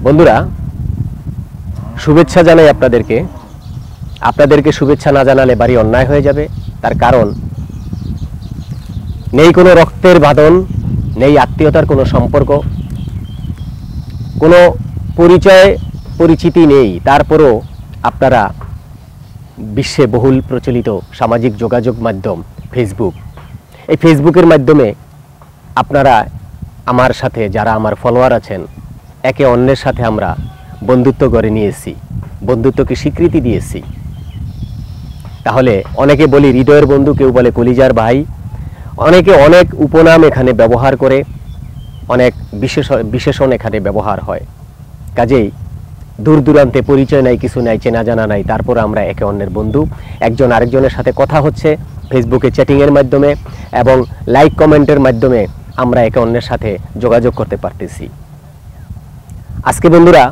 বন্ধুরা, শুভেচ্ছা জানাই আপনাদেরকে শুভেচ্ছা না জানালে বাড়ি অন্যায় হয়ে যাবে। তার কারণ নেই কোনো রক্তের বাঁধন, নেই আত্মীয়তার কোনো সম্পর্ক, কোনো পরিচিতি নেই। তারপরও আপনারা বিশ্বে বহুল প্রচলিত সামাজিক যোগাযোগ মাধ্যম ফেসবুক, এই ফেসবুকের মাধ্যমে আপনারা আমার সাথে, যারা আমার ফলোয়ার আছেন, একে অন্যের সাথে আমরা বন্ধুত্ব গড়ে নিয়েছি, বন্ধুত্বকে স্বীকৃতি দিয়েছি। তাহলে অনেকে বলি হৃদয়ের বন্ধু, কেউ বলে কলিজার ভাই, অনেকে অনেক উপনাম এখানে ব্যবহার করে, অনেক বিশেষণ এখানে ব্যবহার হয়। কাজেই দূর দূরান্তে পরিচয় নাই, কিছু নাই, চেনা জানা নাই, তারপর আমরা একে অন্যের বন্ধু। একজন আরেকজনের সাথে কথা হচ্ছে ফেসবুকে চ্যাটিংয়ের মাধ্যমে এবং লাইক কমেন্টের মাধ্যমে আমরা একে অন্যের সাথে যোগাযোগ করতে পারতেছি। আজকে বন্ধুরা,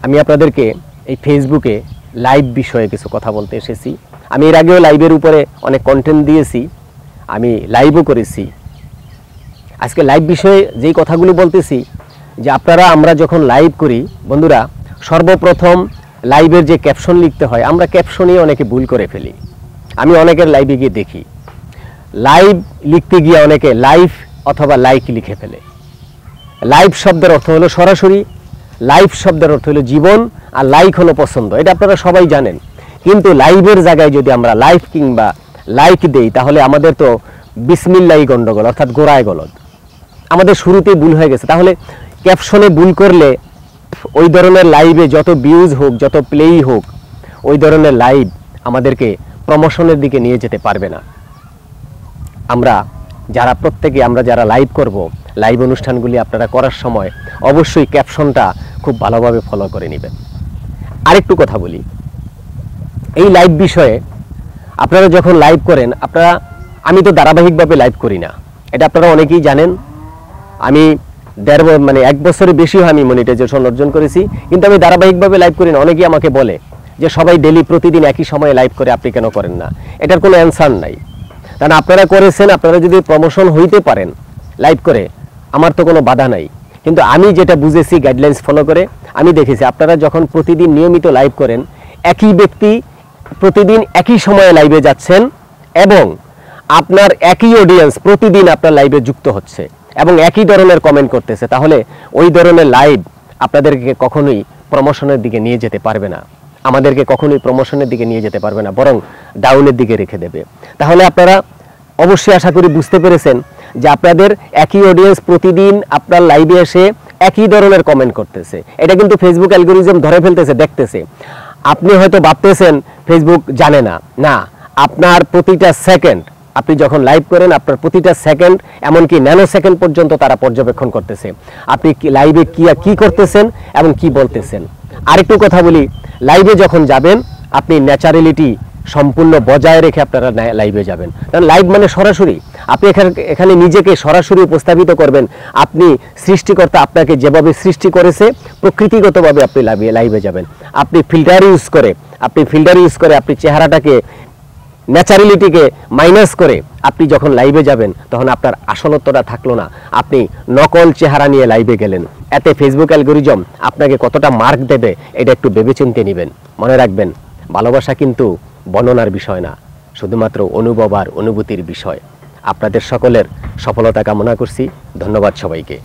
আমি আপনাদেরকে এই ফেসবুকে লাইভ বিষয়ে কিছু কথা বলতে এসেছি। আমি এর আগেও লাইভের উপরে অনেক কন্টেন্ট দিয়েছি, আমি লাইভও করেছি। আজকে লাইভ বিষয়ে যেই কথাগুলো বলতেছি, যে আমরা যখন লাইভ করি বন্ধুরা, সর্বপ্রথম লাইভের যে ক্যাপশন লিখতে হয়, আমরা ক্যাপশনই অনেকে ভুল করে ফেলি। আমি অনেকের লাইভে গিয়ে দেখি লাইভ লিখতে গিয়ে অনেকে লাইভ অথবা লাইক লিখে ফেলে। লাইভ শব্দের অর্থ হলো সরাসরি, লাইভ শব্দের অর্থ হলো জীবন, আর লাইক হলো পছন্দ। এটা আপনারা সবাই জানেন। কিন্তু লাইভের জায়গায় যদি আমরা লাইভ কিংবা লাইক দেই, তাহলে আমাদের তো বিসমিল্লাহি গন্ডগোল, অর্থাৎ গোড়ায় গলদ। আমাদের শুরুতেই ভুল হয়ে গেছে। তাহলে ক্যাপশনে ভুল করলে ওই ধরনের লাইভে যত ভিউজ হোক, যত প্লেই হোক, ওই ধরনের লাইভ আমাদেরকে প্রমোশনের দিকে নিয়ে যেতে পারবে না। আমরা যারা লাইভ করব, লাইভ অনুষ্ঠানগুলি আপনারা করার সময় অবশ্যই ক্যাপশনটা খুব ভালোভাবে ফলো করে নেবেন। আরেকটু কথা বলি এই লাইভ বিষয়ে। আপনারা যখন লাইভ করেন, আমি তো ধারাবাহিকভাবে লাইভ করি না, এটা আপনারা অনেকেই জানেন। আমি 1 বছরের বেশি আমি মনিটাইজেশন অর্জন করেছি, কিন্তু আমি ধারাবাহিকভাবে লাইভ করি না। অনেকেই আমাকে বলে যে সবাই ডেলি প্রতিদিন একই সময়ে লাইভ করে, আপনি কেন করেন না? এটার কোনো অ্যান্সার নাই। কারণ আপনারা করেছেন, আপনারা যদি প্রমোশন হইতে পারেন লাইভ করে, আমার তো কোনো বাধা নাই। কিন্তু আমি যেটা বুঝেছি, গাইডলাইন্স ফলো করে আমি দেখেছি, আপনারা যখন প্রতিদিন নিয়মিত লাইভ করেন, একই ব্যক্তি প্রতিদিন একই সময়ে লাইভে যাচ্ছেন এবং আপনার একই অডিয়েন্স প্রতিদিন আপনার লাইভে যুক্ত হচ্ছে এবং একই ধরনের কমেন্ট করতেছে, তাহলে ওই ধরনের লাইভ আপনাদেরকে কখনোই প্রমোশনের দিকে নিয়ে যেতে পারবে না, আমাদেরকে কখনোই প্রমোশনের দিকে নিয়ে যেতে পারবে না, বরং ডাউনের দিকে রেখে দেবে। তাহলে আপনারা অবশ্যই আশা করি বুঝতে পেরেছেন যে আপনাদের একই অডিয়েন্স প্রতিদিন আপনার লাইভে এসে একই ধরনের কমেন্ট করতেছে। এটা কিন্তু ফেসবুক অ্যালগরিদম ধরে ফেলতেছে, দেখতেছে। আপনি হয়তো ভাবতেছেন ফেসবুক জানে না, না, আপনার প্রতিটা সেকেন্ড, আপনি যখন লাইভ করেন, আপনার প্রতিটা সেকেন্ড, এমনকি ন্যানো সেকেন্ড পর্যন্ত তারা পর্যবেক্ষণ করতেছে, আপনি লাইভে কি করতেছেন এবং কি বলতেছেন। আরেকটু কথা বলি, লাইভে যখন যাবেন, আপনি ন্যাচারালিটি সম্পূর্ণ বজায় রেখে আপনারা লাইভে যাবেন। কারণ লাইভ মানে সরাসরি, আপনি এখানে নিজেকে সরাসরি উপস্থাপিত করবেন। আপনি সৃষ্টিকর্তা আপনাকে যেভাবে সৃষ্টি করেছে, প্রকৃতিগতভাবে আপনি লাইভে যাবেন। আপনি ফিল্টার ইউজ করে আপনি চেহারাটাকে, ন্যাচারালিটিকে মাইনাস করে আপনি যখন লাইভে যাবেন, তখন আপনার আসলত্বটা থাকলো না, আপনি নকল চেহারা নিয়ে লাইভে গেলেন। এতে ফেসবুক অ্যালগরিদম আপনাকে কতটা মার্ক দেবে, এটা একটু ভেবেচিন্তে নেবেন। মনে রাখবেন, ভালোবাসা কিন্তু বর্ণনার বিষয় না, শুধুমাত্র অনুভব আর অনুভূতির বিষয়। আপনাদের সকলের সফলতা কামনা করছি। ধন্যবাদ সবাইকে।